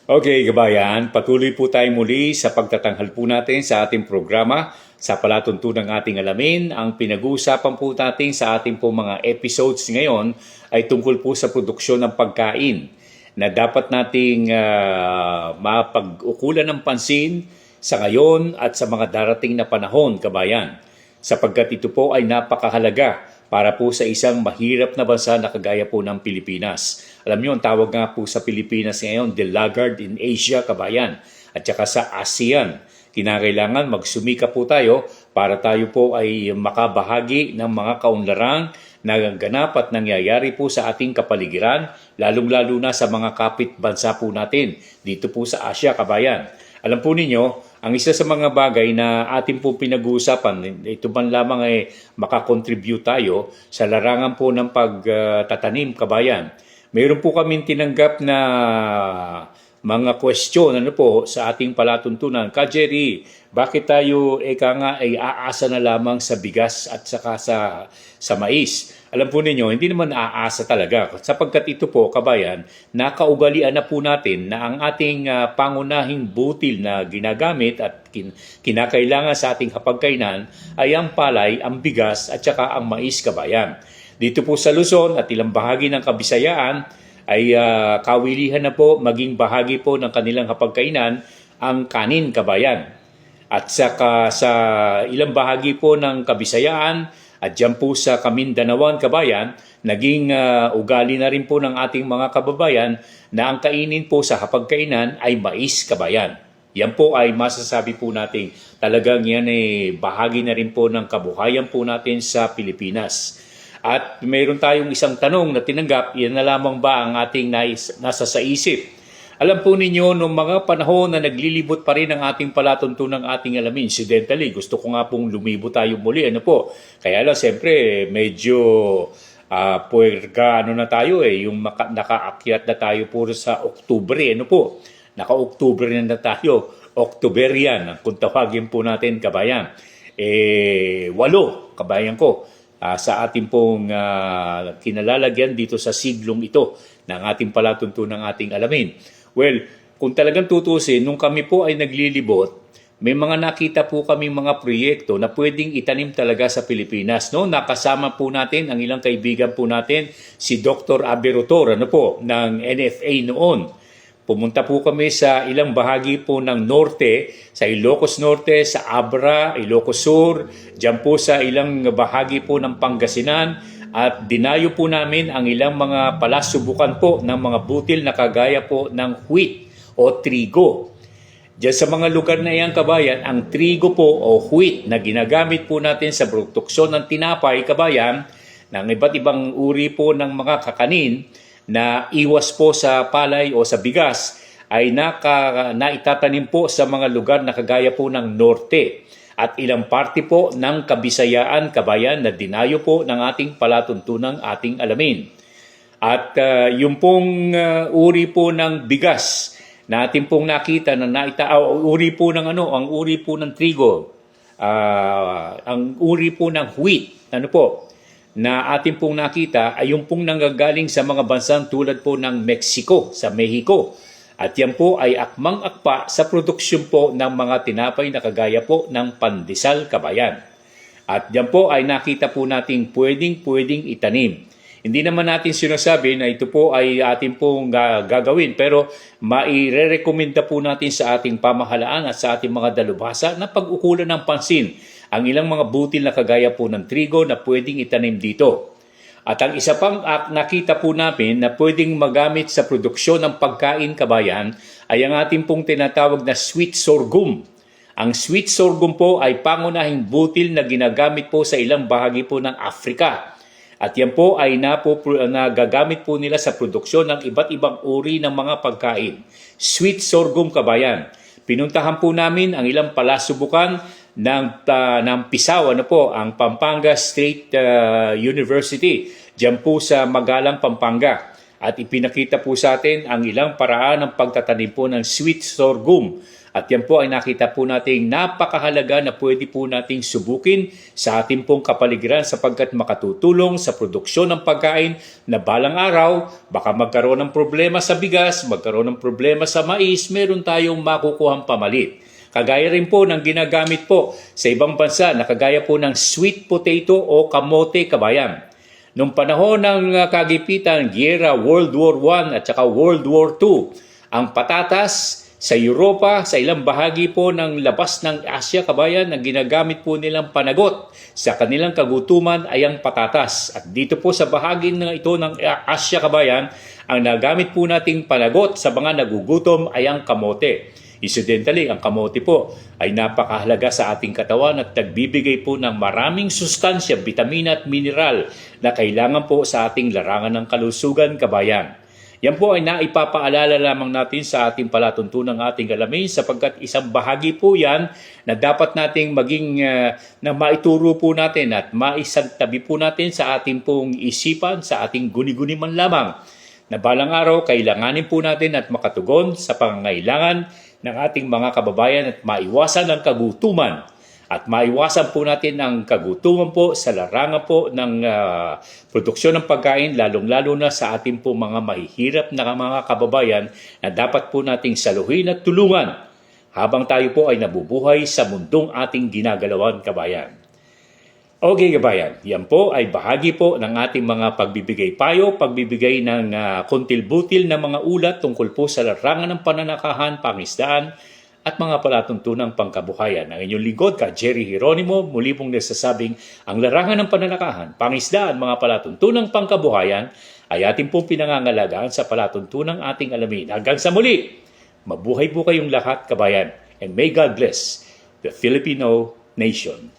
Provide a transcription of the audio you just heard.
Okay, kabayan, patuloy po tayo muli sa pagtatanghal po natin sa ating programa sa palatuntunang ating alamin. Ang pinag-uusapan po natin sa ating po mga episodes ngayon ay tungkol po sa produksyon ng pagkain na dapat nating mapag-ukulan ng pansin sa ngayon at sa mga darating na panahon, kabayan. Sapagkat ito po ay napakahalaga para po sa isang mahirap na bansa na kagaya po ng Pilipinas. Alam niyo, ang tawag nga po sa Pilipinas ngayon, the laggard in Asia, kabayan, at saka sa ASEAN. Kinakailangan magsumika po tayo para tayo po ay makabahagi ng mga kaunlarang na ganap at nangyayari po sa ating kapaligiran, lalong-lalo na sa mga kapit bansa po natin dito po sa Asia, kabayan. Alam po ninyo, ang isa sa mga bagay na ating po pinag-uusapan, ito man lamang ay makakontribute tayo sa larangan po ng pagtatanim, kabayan. Mayroon po kaming tinanggap na mga question sa ating palatuntunan. Ka Jerry, bakit tayo ay aasa na lamang sa bigas at saka sa mais? Alam po ninyo, hindi naman aasa talaga. Sapagkat ito po, kabayan, nakaugalian na po natin na ang ating pangunahing butil na ginagamit at kinakailangan sa ating hapagkainan ay ang palay, ang bigas at saka ang mais, kabayan. Dito po sa Luzon at ilang bahagi ng Kabisayaan ay kawilihan na po maging bahagi po ng kanilang hapagkainan ang kanin, kabayan. At saka sa ilang bahagi po ng Kabisayaan at dyan po sa Kamindanawan, kabayan, naging ugali na rin po ng ating mga kababayan na ang kainin po sa hapagkainan ay mais, kabayan. Yan po ay masasabi po natin talagang yan ay bahagi na rin po ng kabuhayan po natin sa Pilipinas. At mayroon tayong isang tanong na tinanggap, yan na lamang ba ang ating nasa sa isip? Alam po ninyo, noong mga panahon na naglilibot pa rin ang ating palatuntunang ating alamin, incidentally, gusto ko nga pong lumibot tayo muli, Kaya lang, siyempre, medyo puwerga, na tayo yung nakaakyat na tayo po sa Oktubre, Naka-Oktubre na tayo, Oktoberian, kung tawagin po natin, kabayan. 8, kabayan ko, sa ating pong kinalalagyan dito sa siglong ito ng ating palatuntunang ating alamin. Well, kung talagang tutusin, nung kami po ay naglilibot, may mga nakita po kaming mga proyekto na pwedeng itanim talaga sa Pilipinas. Nakasama po natin ang ilang kaibigan po natin, si Dr. Aberotor, ng NFA noon. Pumunta po kami sa ilang bahagi po ng Norte, sa Ilocos Norte, sa Abra, Ilocos Sur, dyan po sa ilang bahagi po ng Pangasinan, at dinayo po namin ang ilang mga palasubukan po ng mga butil na kagaya po ng wheat o trigo. Diyan sa mga lugar na iyan, kabayan, ang trigo po o wheat na ginagamit po natin sa produksyon ng tinapay, kabayan, ng iba't ibang uri po ng mga kakanin na iwas po sa palay o sa bigas ay naitatanim po sa mga lugar na kagaya po ng Norte at ilang parte po ng Kabisayaan, kabayan, na dinayo po ng ating palatuntunang ating alamin. At yung pong uri po ng bigas na ating pong nakita na uri po ng ang uri po ng trigo, ang uri po ng wheat, na ating pong nakita ay yung pong nanggagaling sa mga bansang tulad po ng Mexico, sa Mexico. At yan po ay akmang-akpa sa produksyon po ng mga tinapay na kagaya po ng pandesal, kabayan. At yan po ay nakita po natin pwedeng itanim. Hindi naman natin sinasabi na ito po ay ating pong gagawin, pero maire-recommenda po natin sa ating pamahalaan at sa ating mga dalubhasa na pag-ukulan ng pansin ang ilang mga butil na kagaya po ng trigo na pwedeng itanim dito. At ang isa pang nakita po namin na pwedeng magamit sa produksyon ng pagkain, kabayan, ay ang ating pong tinatawag na sweet sorghum. Ang sweet sorghum po ay pangunahing butil na ginagamit po sa ilang bahagi po ng Afrika. At yan po ay nagagamit po nila sa produksyon ng iba't ibang uri ng mga pagkain. Sweet sorghum, kabayan. Pinuntahan po namin ang ilang palasubukan ng PISAW, ang Pampanga State University, dyan po sa Magalang, Pampanga. At ipinakita po sa atin ang ilang paraan ng pagtatanim po ng sweet sorghum. At yan po ay nakita po nating napakahalaga na pwede po nating subukin sa ating pong kapaligiran sapagkat makatutulong sa produksyon ng pagkain na balang araw, baka magkaroon ng problema sa bigas, magkaroon ng problema sa mais, meron tayong makukuhang pamalit. Kagaya rin po ng ginagamit po sa ibang bansa na kagaya po ng sweet potato o kamote, kabayan. Noong panahon ng kagipitan, giyera World War I at saka World War II, ang patatas sa Europa, sa ilang bahagi po ng labas ng Asya, kabayan, ang ginagamit po nilang panagot sa kanilang kagutuman ay ang patatas. At dito po sa bahagi ng ito ng Asya, kabayan, ang nagamit po nating panagot sa mga nagugutom ay ang kamote. Incidentally, ang kamote po ay napakahalaga sa ating katawan at nagbibigay po ng maraming sustansya, bitamina at mineral na kailangan po sa ating larangan ng kalusugan, kabayan. Yan po ay naipapaalala lamang natin sa ating palatuntunang ating alamin sapagkat isang bahagi po yan na dapat nating maging na maituro po natin at maisantabi po natin sa ating pong isipan, sa ating guni-guni man lamang na balang araw kailanganin po natin at makatugon sa pangangailangan ng ating mga kababayan at maiwasan ang kagutuman. At maiwasan po natin ang kagutuman po sa larangan po ng produksyon ng pagkain, lalong-lalo na sa ating po mga mahihirap na mga kababayan na dapat po nating saluhin at tulungan habang tayo po ay nabubuhay sa mundong ating ginagalawan, kabayan. Okay, kabayan, yan po ay bahagi po ng ating mga pagbibigay payo, pagbibigay ng kontil-butil na mga ulat tungkol po sa larangan ng pananakahan, pangisdaan, at mga palatuntunang pangkabuhayan. Ang inyong lingkod, ka Jerry Hieronimo, muli pong nagsasabing ang larangan ng pananakahan, pangisdaan, mga palatuntunang pangkabuhayan ay ating pong pinangangalagaan sa palatuntunang ating alamin. Hanggang sa muli, mabuhay po kayong lahat, kabayan, and may God bless the Filipino nation.